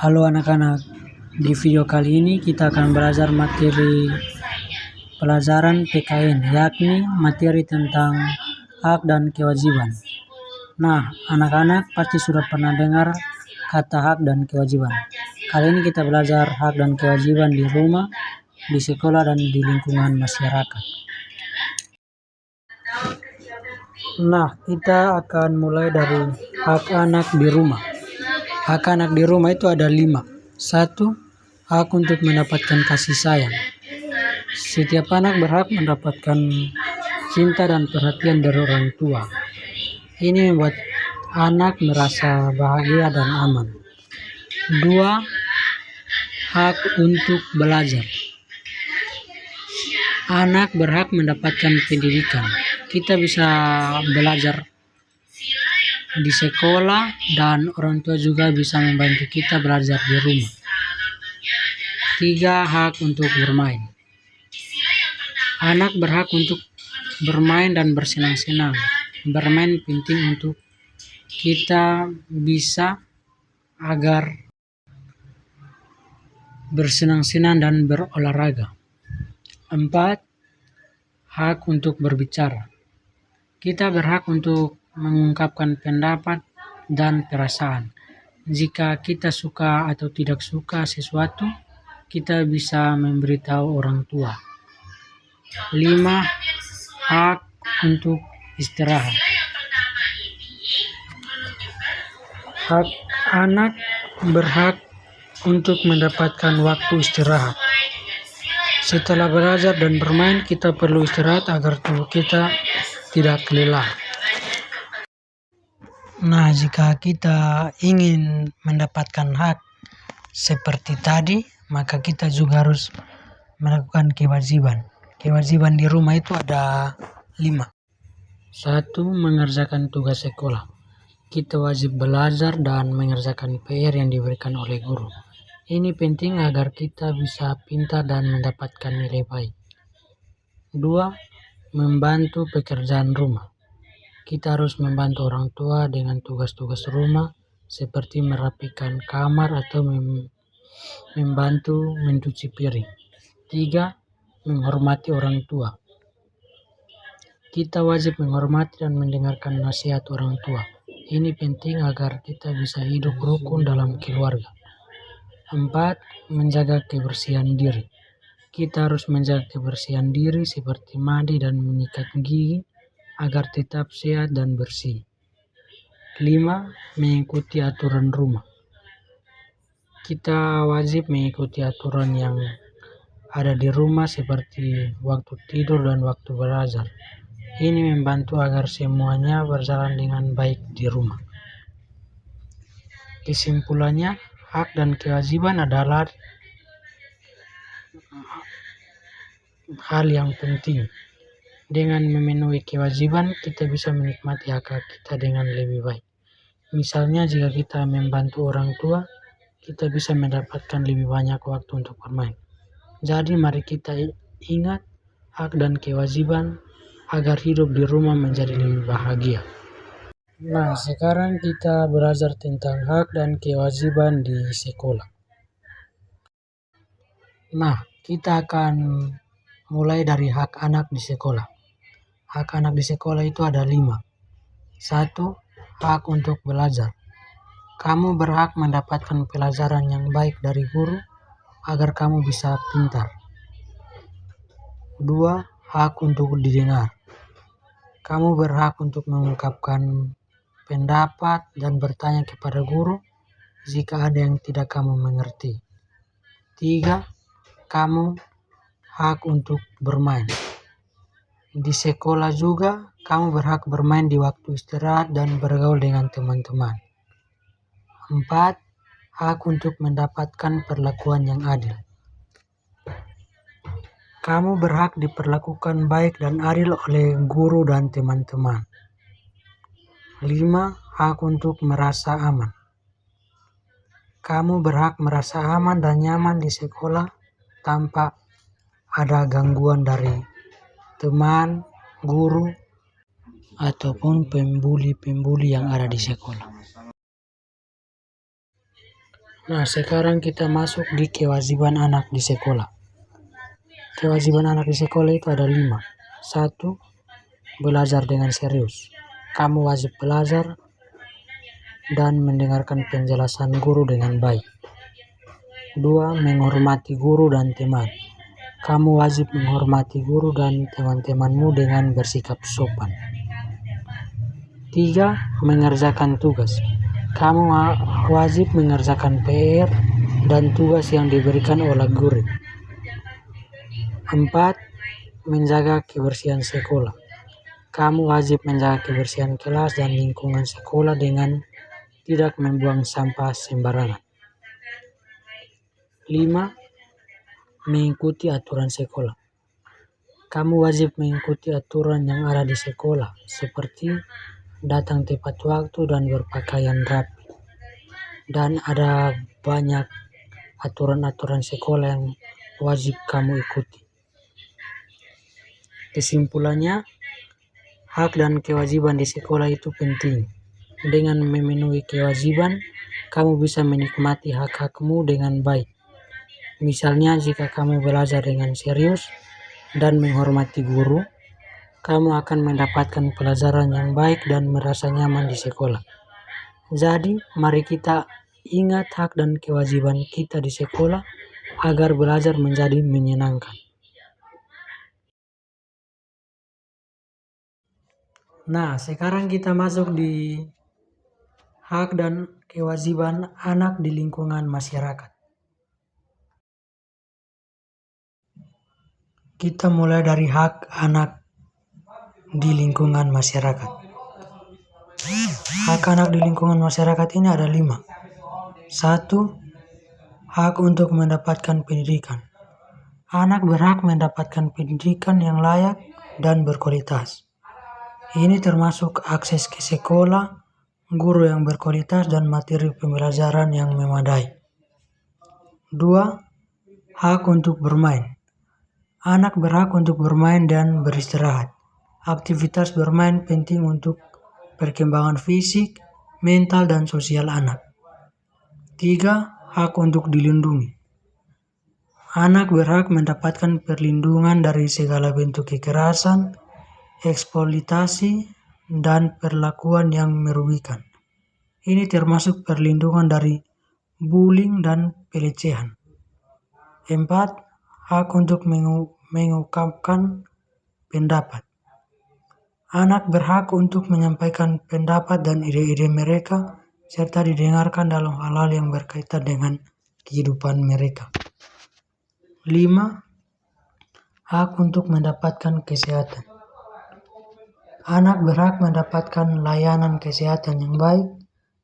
Halo anak-anak, di video kali ini kita akan belajar materi pelajaran PKN, yakni materi tentang hak dan kewajiban. Nah, anak-anak pasti sudah pernah dengar kata hak dan kewajiban. Kali ini kita belajar hak dan kewajiban di rumah, di sekolah, dan di lingkungan masyarakat. Nah, kita akan mulai dari hak anak di rumah. Hak anak di rumah itu ada 5. 1. Hak untuk mendapatkan kasih sayang. Setiap anak berhak mendapatkan cinta dan perhatian dari orang tua. Ini membuat anak merasa bahagia dan aman. 2. Hak untuk belajar. Anak berhak mendapatkan pendidikan. Kita bisa belajar di sekolah dan orang tua juga bisa membantu kita belajar di rumah. 3. Hak untuk bermain. Anak berhak untuk bermain dan bersenang-senang. Bermain penting untuk kita bisa agar bersenang-senang dan berolahraga. 4. Hak untuk berbicara. Kita berhak untuk mengungkapkan pendapat dan perasaan. Jika kita suka atau tidak suka sesuatu, kita bisa memberitahu orang tua. 5. Hak untuk istirahat. Hak anak berhak untuk mendapatkan waktu istirahat. Setelah belajar dan bermain, kita perlu istirahat agar tubuh kita tidak lelah. Nah, jika kita ingin mendapatkan hak seperti tadi, maka kita juga harus melakukan kewajiban. Kewajiban di rumah itu ada 5. 1. Mengerjakan tugas sekolah. Kita wajib belajar dan mengerjakan PR yang diberikan oleh guru. Ini penting agar kita bisa pintar dan mendapatkan nilai baik. 2. Membantu pekerjaan rumah. Kita harus membantu orang tua dengan tugas-tugas rumah seperti merapikan kamar atau membantu mencuci piring. 3. Menghormati orang tua. Kita wajib menghormati dan mendengarkan nasihat orang tua. Ini penting agar kita bisa hidup rukun dalam keluarga. 4. Menjaga kebersihan diri. Kita harus menjaga kebersihan diri seperti mandi dan menyikat gigi agar tetap sehat dan bersih. 5. Mengikuti aturan rumah. Kita wajib mengikuti aturan yang ada di rumah seperti waktu tidur dan waktu belajar. Ini membantu agar semuanya berjalan dengan baik di rumah. Kesimpulannya, hak dan kewajiban adalah hal yang penting. Dengan memenuhi kewajiban, kita bisa menikmati hak kita dengan lebih baik. Misalnya, jika kita membantu orang tua, kita bisa mendapatkan lebih banyak waktu untuk bermain. Jadi, mari kita ingat hak dan kewajiban agar hidup di rumah menjadi lebih bahagia. Nah, sekarang kita belajar tentang hak dan kewajiban di sekolah. Nah, kita akan mulai dari hak anak di sekolah. Hak anak di sekolah itu ada 5. 1. Hak untuk belajar. Kamu berhak mendapatkan pelajaran yang baik dari guru agar kamu bisa pintar. 2. Hak untuk didengar. Kamu berhak untuk mengungkapkan pendapat dan bertanya kepada guru jika ada yang tidak kamu mengerti. 3. Kamu hak untuk bermain. Di sekolah juga, kamu berhak bermain di waktu istirahat dan bergaul dengan teman-teman. 4. Hak untuk mendapatkan perlakuan yang adil. Kamu berhak diperlakukan baik dan adil oleh guru dan teman-teman. 5. Hak untuk merasa aman. Kamu berhak merasa aman dan nyaman di sekolah tanpa ada gangguan dari teman, guru, ataupun pembuli-pembuli yang ada di sekolah. Nah, sekarang kita masuk di kewajiban anak di sekolah. Kewajiban anak di sekolah itu ada 5. 1. Belajar dengan serius. Kamu wajib belajar dan mendengarkan penjelasan guru dengan baik. 2. Menghormati guru dan teman. Kamu wajib menghormati guru dan teman-temanmu dengan bersikap sopan. 3. Mengerjakan tugas. Kamu wajib mengerjakan PR dan tugas yang diberikan oleh guru. 4. Menjaga kebersihan sekolah. Kamu wajib menjaga kebersihan kelas dan lingkungan sekolah dengan tidak membuang sampah sembarangan. 5. Mengikuti aturan sekolah. Kamu wajib mengikuti aturan yang ada di sekolah, seperti datang tepat waktu dan berpakaian rapi. Dan ada banyak aturan-aturan sekolah yang wajib kamu ikuti. Kesimpulannya, hak dan kewajiban di sekolah itu penting. Dengan memenuhi kewajiban, kamu bisa menikmati hak-hakmu dengan baik. Misalnya, jika kamu belajar dengan serius dan menghormati guru, kamu akan mendapatkan pelajaran yang baik dan merasa nyaman di sekolah. Jadi, mari kita ingat hak dan kewajiban kita di sekolah agar belajar menjadi menyenangkan. Nah, sekarang kita masuk di hak dan kewajiban anak di lingkungan masyarakat. Kita mulai dari hak anak di lingkungan masyarakat. Hak anak di lingkungan masyarakat ini ada 5. 1. Hak untuk mendapatkan pendidikan. Anak berhak mendapatkan pendidikan yang layak dan berkualitas. Ini termasuk akses ke sekolah, guru yang berkualitas, dan materi pembelajaran yang memadai. 2. Hak untuk bermain. Anak berhak untuk bermain dan beristirahat. Aktivitas bermain penting untuk perkembangan fisik, mental, dan sosial anak. 3. Hak untuk dilindungi. Anak berhak mendapatkan perlindungan dari segala bentuk kekerasan, eksploitasi, dan perlakuan yang merugikan. Ini termasuk perlindungan dari bullying dan pelecehan. 4. Hak untuk mengungkapkan pendapat. Anak berhak untuk menyampaikan pendapat dan ide-ide mereka serta didengarkan dalam hal-hal yang berkaitan dengan kehidupan mereka. 5. Hak untuk mendapatkan kesehatan. Anak berhak mendapatkan layanan kesehatan yang baik,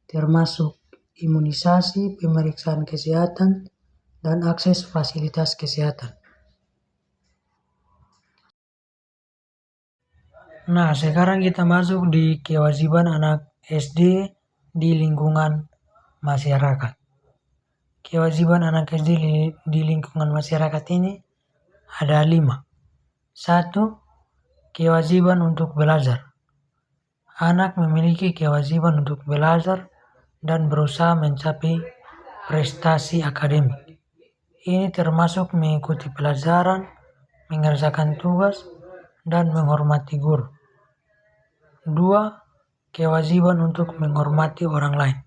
termasuk imunisasi, pemeriksaan kesehatan, dan akses fasilitas kesehatan. Nah, sekarang kita masuk di kewajiban anak SD di lingkungan masyarakat. Kewajiban anak SD di lingkungan masyarakat ini ada 5. 1. Kewajiban untuk belajar. Anak memiliki kewajiban untuk belajar dan berusaha mencapai prestasi akademik. Ini termasuk mengikuti pelajaran, mengerjakan tugas, dan menghormati guru. 2. Kewajiban untuk menghormati orang lain.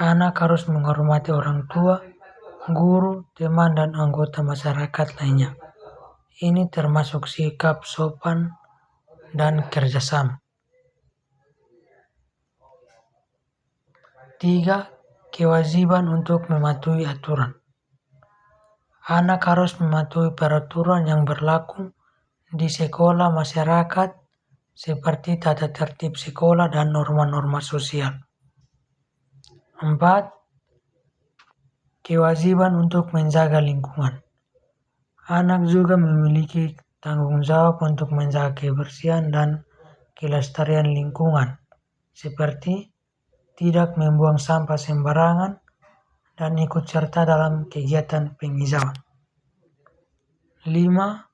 Anak harus menghormati orang tua, guru, teman, dan anggota masyarakat lainnya. Ini termasuk sikap sopan dan kerjasama. 3. Kewajiban untuk mematuhi aturan. Anak harus mematuhi peraturan yang berlaku di sekolah masyarakat seperti tata tertib sekolah dan norma-norma sosial. 4. Kewajiban untuk menjaga lingkungan. Anak juga memiliki tanggung jawab untuk menjaga kebersihan dan kelestarian lingkungan, seperti tidak membuang sampah sembarangan dan ikut serta dalam kegiatan penghijauan. 5.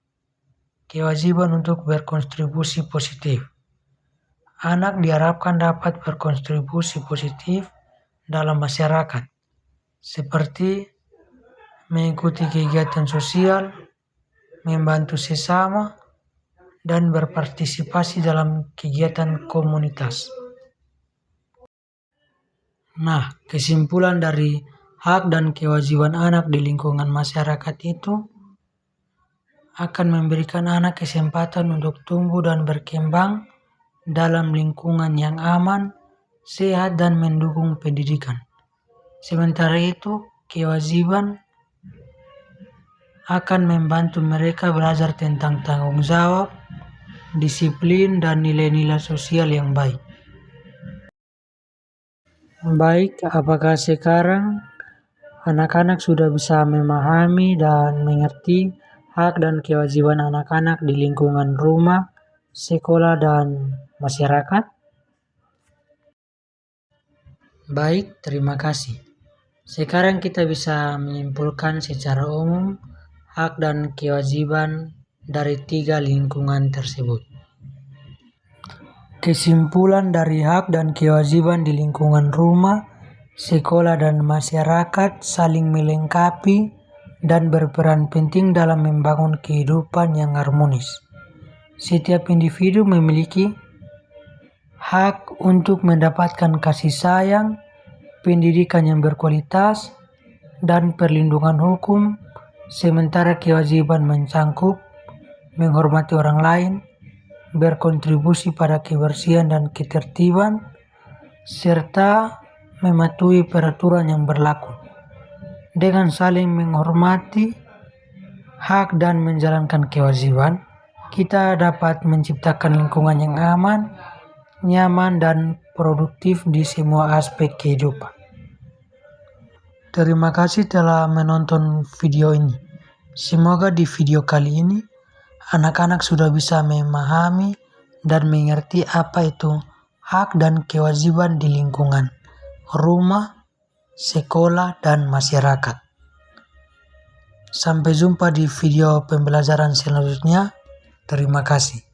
Kewajiban untuk berkontribusi positif. Anak diharapkan dapat berkontribusi positif dalam masyarakat, seperti mengikuti kegiatan sosial, membantu sesama, dan berpartisipasi dalam kegiatan komunitas. Nah, kesimpulan dari hak dan kewajiban anak di lingkungan masyarakat itu akan memberikan anak kesempatan untuk tumbuh dan berkembang dalam lingkungan yang aman, sehat, dan mendukung pendidikan. Sementara itu, kewajiban akan membantu mereka belajar tentang tanggung jawab, disiplin, dan nilai-nilai sosial yang baik. Baik, apakah sekarang anak-anak sudah bisa memahami dan mengerti hak dan kewajiban anak-anak di lingkungan rumah, sekolah, dan masyarakat? Baik, terima kasih. Sekarang kita bisa menyimpulkan secara umum hak dan kewajiban dari 3 lingkungan tersebut. Kesimpulan dari hak dan kewajiban di lingkungan rumah, sekolah, dan masyarakat saling melengkapi dan berperan penting dalam membangun kehidupan yang harmonis. Setiap individu memiliki hak untuk mendapatkan kasih sayang, pendidikan yang berkualitas, dan perlindungan hukum, sementara kewajiban mencangkup menghormati orang lain, berkontribusi pada kebersihan dan ketertiban, serta mematuhi peraturan yang berlaku. Dengan saling menghormati hak dan menjalankan kewajiban, kita dapat menciptakan lingkungan yang aman, nyaman, dan produktif di semua aspek kehidupan. Terima kasih telah menonton video ini. Semoga di video kali ini anak-anak sudah bisa memahami dan mengerti apa itu hak dan kewajiban di lingkungan rumah, sekolah, dan masyarakat. Sampai jumpa di video pembelajaran selanjutnya. Terima kasih.